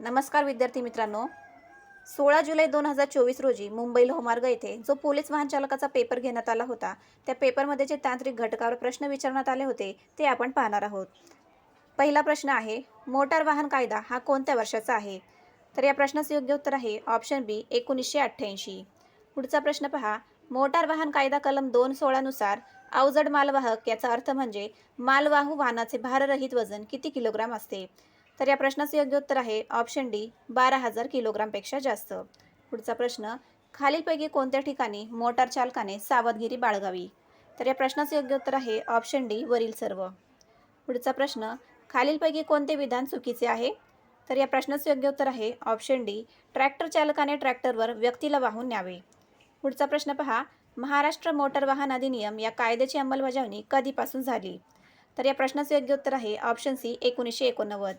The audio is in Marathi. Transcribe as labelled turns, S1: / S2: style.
S1: नमस्कार विद्यार्थी मित्रांनो. 16 जुलै 2024 रोजी मुंबई लोहमार्ग येथे जो पोलीस वाहन चालकाचा पेपर घेण्यात आला होता, त्या पेपरमध्ये जे तांत्रिक घटकावर प्रश्न विचारण्यात आले होते ते आपण पाहणार आहोत. पहिला प्रश्न आहे, मोटार वाहन कायदा हा कोणत्या वर्षाचा आहे? तर या प्रश्नाचे योग्य उत्तर आहे ऑप्शन बी 1988. पुढचा प्रश्न पहा, मोटार वाहन कायदा कलम 216 नुसार अवजड मालवाहक याचा अर्थ म्हणजे मालवाहू वाहनाचे भाररहित वजन किती किलोग्राम असते? तर या प्रश्नाचे योग्य उत्तर आहे ऑप्शन डी 12,000 किलोग्रामपेक्षा जास्त. पुढचा प्रश्न, खालीलपैकी कोणत्या ठिकाणी मोटार चालकाने सावधगिरी बाळगावी? तर या प्रश्नाचे योग्य उत्तर आहे ऑप्शन डी वरील सर्व. पुढचा प्रश्न, खालीलपैकी कोणते विधान चुकीचे आहे? तर या प्रश्नाचे योग्य उत्तर आहे ऑप्शन डी ट्रॅक्टर चालकाने ट्रॅक्टरवर व्यक्तीला वाहून न्यावे. पुढचा प्रश्न पहा, महाराष्ट्र मोटार वाहन अधिनियम या कायद्याची अंमलबजावणी कधीपासून झाली? तर या प्रश्नाचे योग्य उत्तर आहे ऑप्शन सी 1989.